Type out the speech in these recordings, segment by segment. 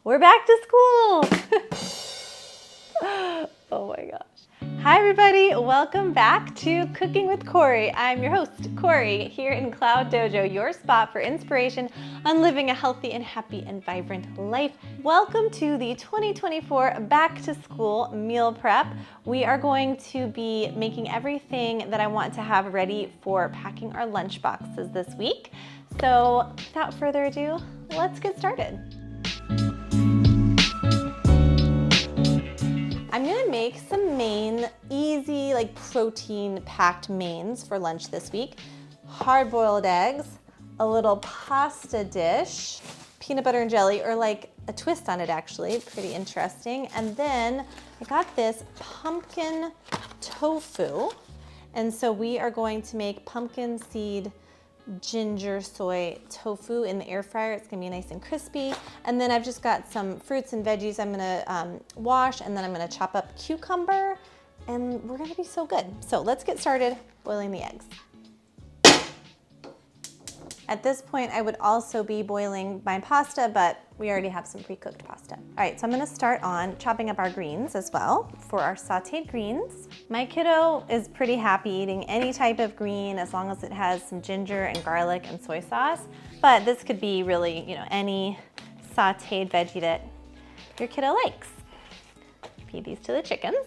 We're back to school. Oh my gosh. Hi everybody, welcome back to Cooking with Corey. I'm your host, Corey, here in Cloud Dojo, your spot for inspiration on living a healthy and happy and vibrant life. Welcome to the 2024 back to school meal prep. We are going to be making everything that I want to have ready for packing our lunch boxes this week. So without further ado, let's get started. I'm gonna make some easy, like protein-packed mains for lunch this week. Hard-boiled eggs, a little pasta dish, peanut butter and jelly, or like a twist on it actually, pretty interesting. And then I got this pumpkin tofu. And so we are going to make pumpkin seed ginger soy tofu in the air fryer. It's gonna be nice and crispy. And then I've just got some fruits and veggies I'm gonna wash, and then I'm gonna chop up cucumber, and we're gonna be so good. So let's get started boiling the eggs. At this point, I would also be boiling my pasta, but we already have some pre-cooked pasta. All right, so I'm gonna start on chopping up our greens as well for our sauteed greens. My kiddo is pretty happy eating any type of green as long as it has some ginger and garlic and soy sauce. But this could be really, any sauteed veggie that your kiddo likes. Feed these to the chickens.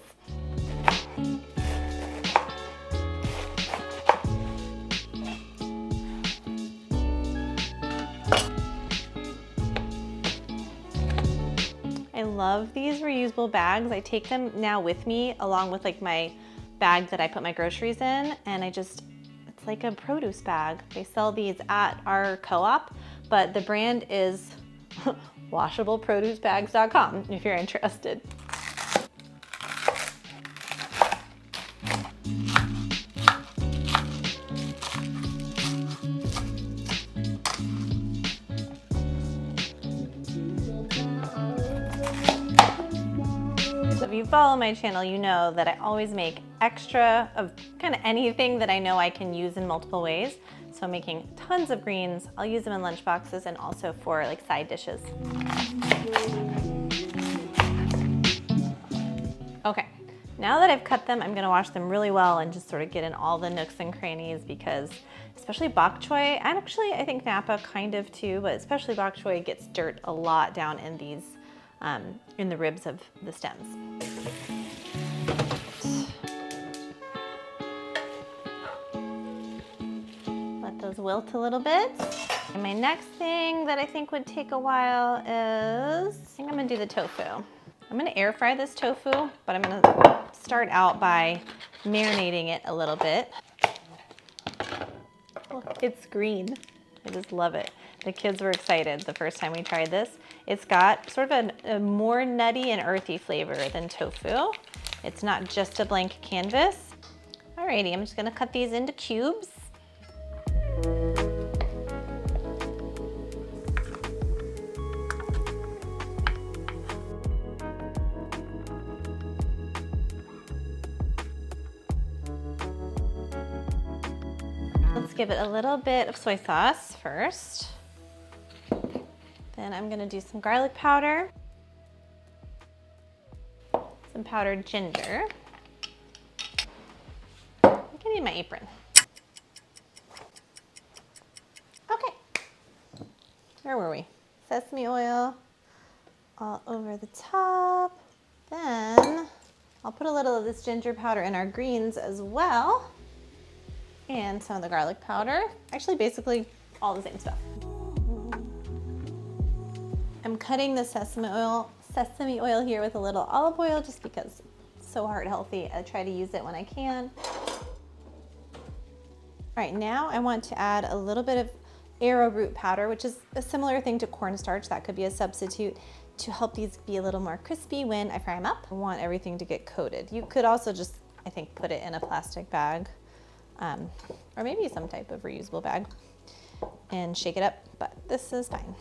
I love these reusable bags. I take them now with me along with like my bag that I put my groceries in, and it's like a produce bag. They sell these at our co-op, but the brand is washableproducebags.com if you're interested. So if you follow my channel, you know that I always make extra of kind of anything that I know I can use in multiple ways. So I'm making tons of greens. I'll use them in lunch boxes and also for like side dishes. Okay, now that I've cut them, I'm gonna wash them really well and just sort of get in all the nooks and crannies, because especially bok choy, and actually I think Napa kind of too, but especially bok choy gets dirt a lot down in these in the ribs of the stems. Let those wilt a little bit. And my next thing that I think would take a while is, I think I'm gonna do the tofu. I'm gonna air fry this tofu, but I'm gonna start out by marinating it a little bit. Look, it's green. I just love it. The kids were excited the first time we tried this. It's got sort of a more nutty and earthy flavor than tofu. It's not just a blank canvas. Alrighty, I'm just gonna cut these into cubes. Let's give it a little bit of soy sauce first. Then I'm gonna do some garlic powder, some powdered ginger. I think I need my apron. Okay, where were we? Sesame oil all over the top. Then I'll put a little of this ginger powder in our greens as well, and some of the garlic powder. Actually, basically all the same stuff. I'm cutting the sesame oil here with a little olive oil just because it's so heart healthy. I try to use it when I can. All right, now I want to add a little bit of arrowroot powder, which is a similar thing to cornstarch. That could be a substitute to help these be a little more crispy when I fry them up. I want everything to get coated. You could also just, I think, put it in a plastic bag, or maybe some type of reusable bag, and shake it up, but this is fine.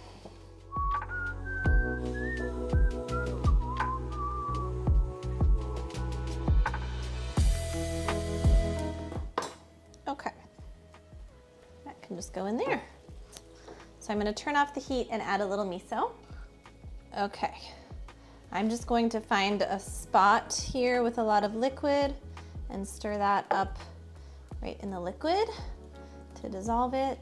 Okay, that can just go in there. So I'm gonna turn off the heat and add a little miso. Okay, I'm just going to find a spot here with a lot of liquid and stir that up right in the liquid to dissolve it.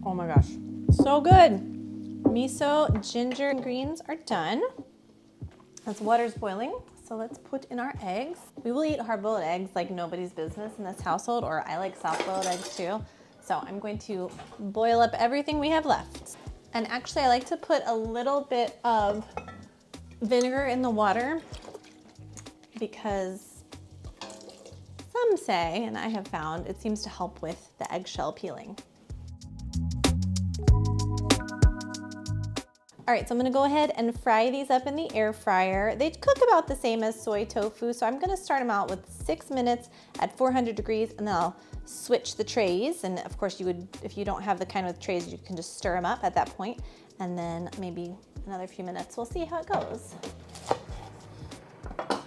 Oh my gosh, so good. Miso, ginger, and greens are done. This water's boiling, so let's put in our eggs. We will eat hard-boiled eggs like nobody's business in this household, or I like soft-boiled eggs too. So I'm going to boil up everything we have left. And actually I like to put a little bit of vinegar in the water because some say, and I have found, it seems to help with the eggshell peeling. All right, so I'm gonna go ahead and fry these up in the air fryer. They cook about the same as soy tofu, so I'm gonna start them out with 6 minutes at 400 degrees, and then I'll switch the trays. And of course, you would, if you don't have the kind with trays, you can just stir them up at that point, and then maybe another few minutes. We'll see how it goes. I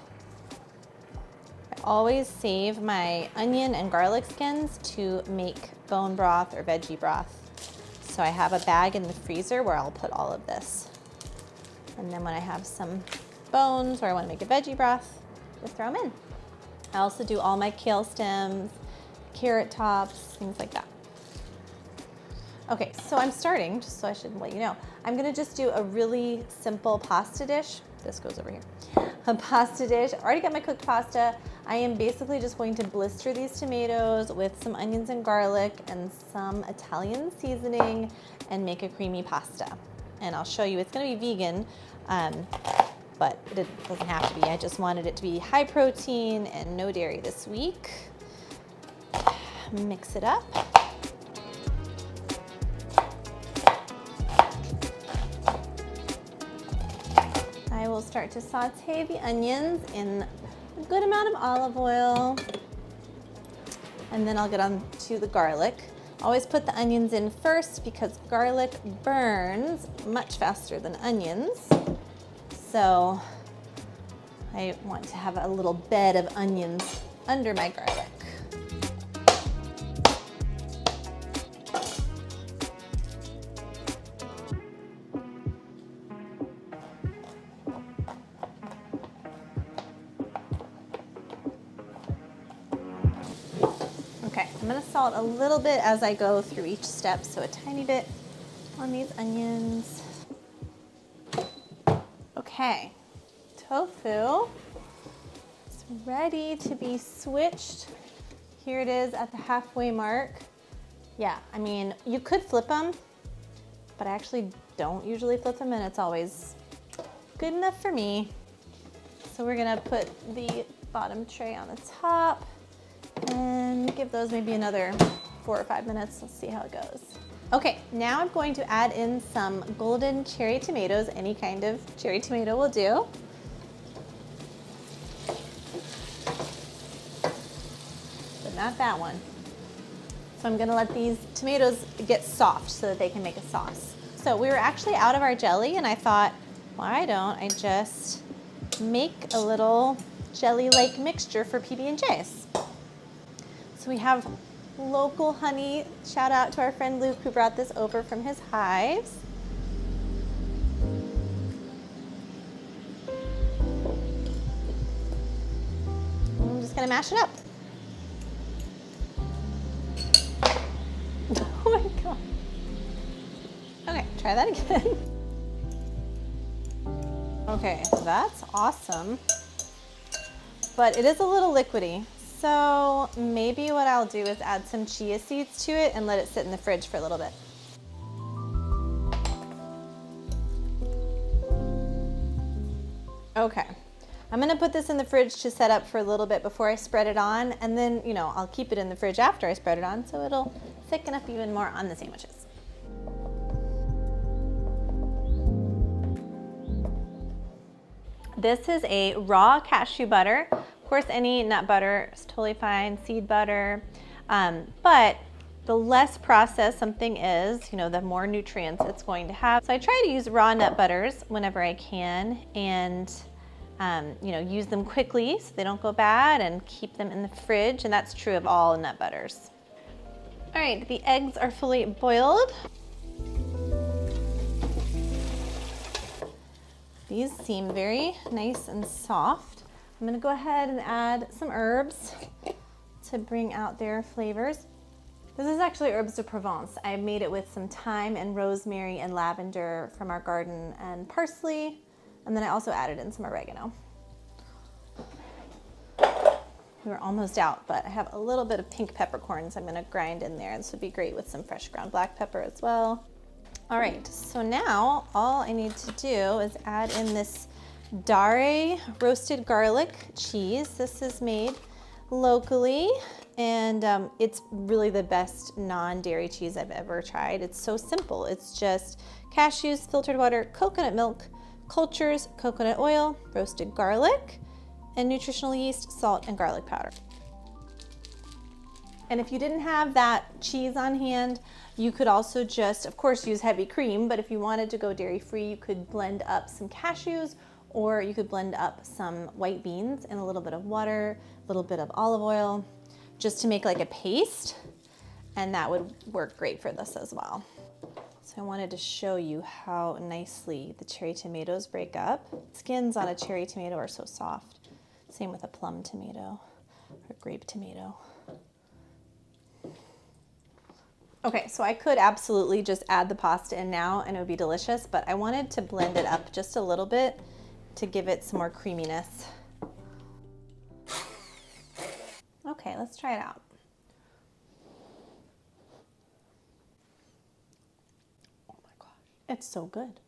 always save my onion and garlic skins to make bone broth or veggie broth. So I have a bag in the freezer where I'll put all of this. And then when I have some bones or I want to make a veggie broth, just throw them in. I also do all my kale stems, carrot tops, things like that. Okay, so I'm starting, just so I should let you know, I'm gonna just do a really simple pasta dish. This goes over here. A pasta dish. I already got my cooked pasta. I am basically just going to blister these tomatoes with some onions and garlic and some Italian seasoning and make a creamy pasta. And I'll show you, it's gonna be vegan, but it doesn't have to be. I just wanted it to be high protein and no dairy this week. Mix it up. I will start to saute the onions in a good amount of olive oil, and then I'll get on to the garlic. Always put the onions in first because garlic burns much faster than onions. So I want to have a little bed of onions under my garlic. Okay, I'm gonna salt a little bit as I go through each step, so a tiny bit on these onions. Okay, tofu is ready to be switched. Here it is at the halfway mark. Yeah, I mean, you could flip them, but I actually don't usually flip them, and it's always good enough for me. So we're gonna put the bottom tray on the top and give those maybe another 4 or 5 minutes. Let's see how it goes. Okay, now I'm going to add in some golden cherry tomatoes. Any kind of cherry tomato will do. But not that one. So I'm gonna let these tomatoes get soft so that they can make a sauce. So we were actually out of our jelly, and I thought, why don't I just make a little jelly-like mixture for PB&Js? So we have local honey. Shout out to our friend Luke who brought this over from his hives. I'm just gonna mash it up. Oh my God. Okay, try that again. Okay, that's awesome. But it is a little liquidy. So maybe what I'll do is add some chia seeds to it and let it sit in the fridge for a little bit. Okay, I'm gonna put this in the fridge to set up for a little bit before I spread it on, and then, you know, I'll keep it in the fridge after I spread it on so it'll thicken up even more on the sandwiches. This is a raw cashew butter. Of course, any nut butter is totally fine, seed butter, but the less processed something is, you know, the more nutrients it's going to have. So I try to use raw nut butters whenever I can, and you know, use them quickly so they don't go bad, and keep them in the fridge, and that's true of all nut butters. All right, the eggs are fully boiled. These seem very nice and soft. I'm gonna go ahead and add some herbs to bring out their flavors. This is actually herbs de Provence. I made it with some thyme and rosemary and lavender from our garden and parsley. And then I also added in some oregano. We were almost out, but I have a little bit of pink peppercorns I'm gonna grind in there. This would be great with some fresh ground black pepper as well. All right, so now all I need to do is add in this Dare roasted garlic cheese. This is made locally, and it's really the best non-dairy cheese I've ever tried. It's so simple. It's just cashews, filtered water, coconut milk, cultures, coconut oil, roasted garlic, and nutritional yeast, salt, and garlic powder. And if you didn't have that cheese on hand, you could also just, of course, use heavy cream, but if you wanted to go dairy-free, you could blend up some cashews, or you could blend up some white beans and a little bit of water, a little bit of olive oil, just to make like a paste, and that would work great for this as well. So I wanted to show you how nicely the cherry tomatoes break up. Skins on a cherry tomato are so soft. Same with a plum tomato or grape tomato. Okay, so I could absolutely just add the pasta in now and it would be delicious, but I wanted to blend it up just a little bit to give it some more creaminess. Okay, let's try it out. Oh my gosh, it's so good.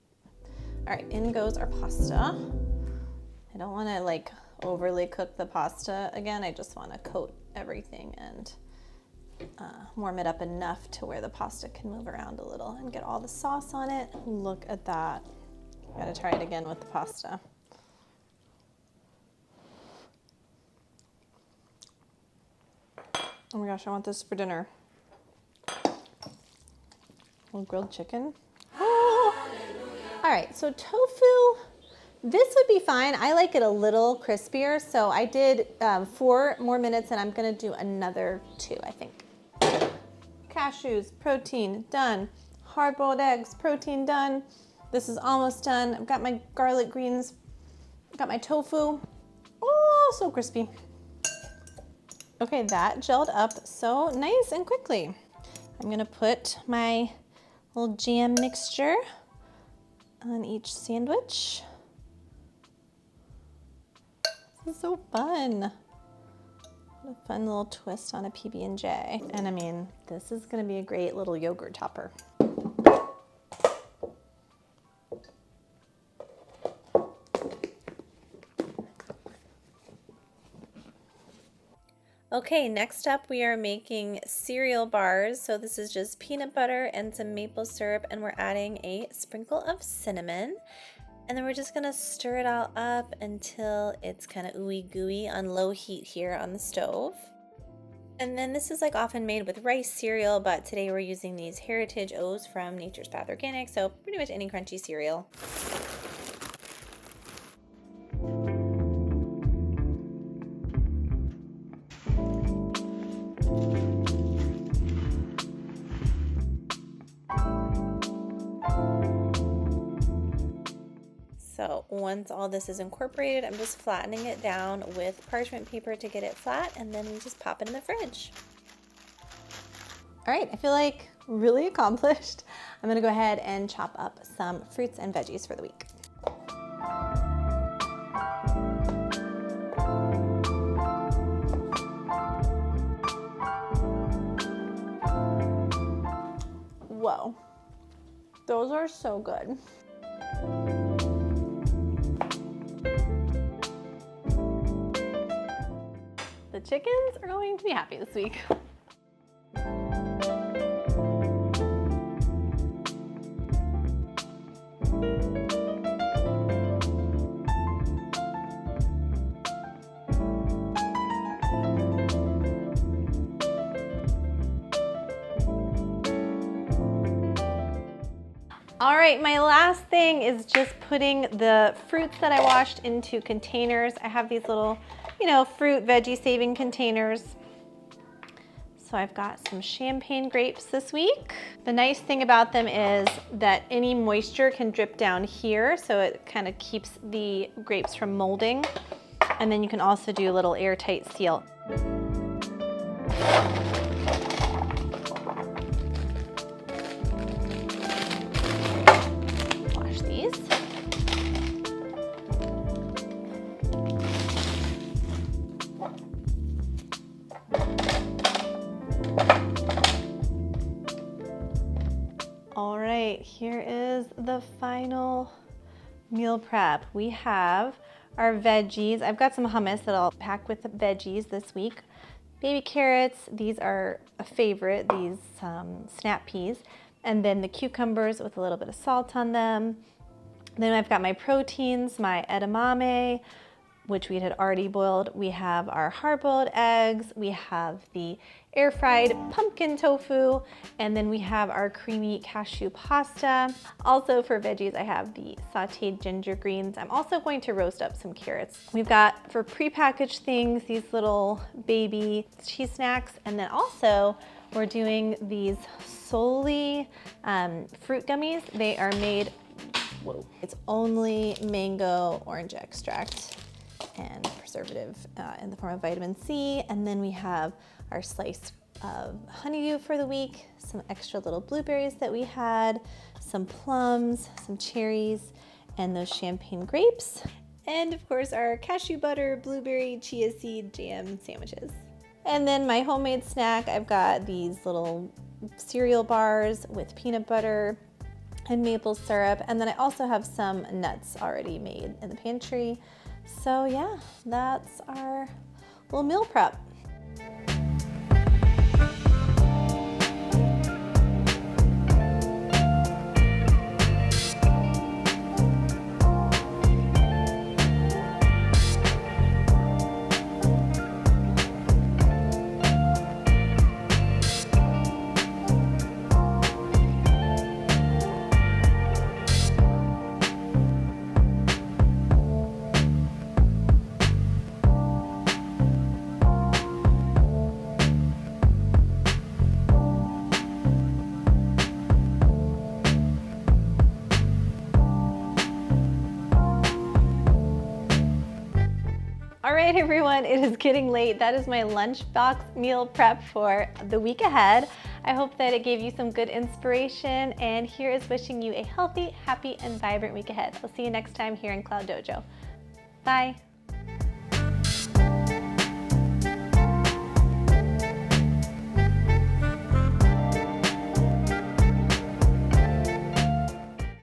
All right, in goes our pasta. I don't want to like overly cook the pasta again. I just want to coat everything and warm it up enough to where the pasta can move around a little and get all the sauce on it. Look at that. Gotta try it again with the pasta. Oh my gosh, I want this for dinner. A little grilled chicken. Oh. All right, so tofu, this would be fine. I like it a little crispier, so I did 4 more minutes and I'm gonna do another 2, I think. Cashews, protein, done. Hard-boiled eggs, protein, done. This is almost done. I've got my garlic greens, got my tofu. Oh, so crispy. Okay, that gelled up so nice and quickly. I'm gonna put my little jam mixture on each sandwich. This is so fun. What a fun little twist on a PB&J. And I mean, this is gonna be a great little yogurt topper. Okay, next up we are making cereal bars. So this is just peanut butter and some maple syrup, and we're adding a sprinkle of cinnamon. And then we're just gonna stir it all up until it's kind of ooey gooey on low heat here on the stove. And then this is like often made with rice cereal, but today we're using these Heritage O's from Nature's Path Organic, so pretty much any crunchy cereal. So once all this is incorporated, I'm just flattening it down with parchment paper to get it flat, and then we just pop it in the fridge. All right, I feel like really accomplished. I'm gonna go ahead and chop up some fruits and veggies for the week. Whoa, those are so good. The chickens are going to be happy this week. All right, my last thing is just putting the fruits that I washed into containers. I have these little, fruit veggie saving containers. So So I've got some champagne grapes this week. The nice thing about them is that any moisture can drip down here, so it kind of keeps the grapes from molding. And then you can also do a little airtight seal. Wash these. All right, here is the final meal prep. We have our veggies. I've got some hummus that I'll pack with the veggies this week. Baby carrots, these are a favorite, these snap peas. And then the cucumbers with a little bit of salt on them. Then I've got my proteins, my edamame, which we had already boiled. We have our hard-boiled eggs. We have the air-fried pumpkin tofu, and then we have our creamy cashew pasta. Also for veggies, I have the sauteed ginger greens. I'm also going to roast up some carrots. We've got, for prepackaged things, these little baby cheese snacks, and then also we're doing these solely fruit gummies. They are made, whoa, it's only mango orange extract and preservative in the form of vitamin C. And then we have our slice of honeydew for the week, some extra little blueberries that we had, some plums, some cherries, and those champagne grapes. And of course our cashew butter, blueberry, chia seed jam sandwiches. And then my homemade snack, I've got these little cereal bars with peanut butter and maple syrup. And then I also have some nuts already made in the pantry. So yeah, that's our little meal prep. All right, everyone, it is getting late. That is my lunchbox meal prep for the week ahead. I hope that it gave you some good inspiration, and here is wishing you a healthy, happy, and vibrant week ahead. I'll see you next time here in Cloud Dojo. Bye.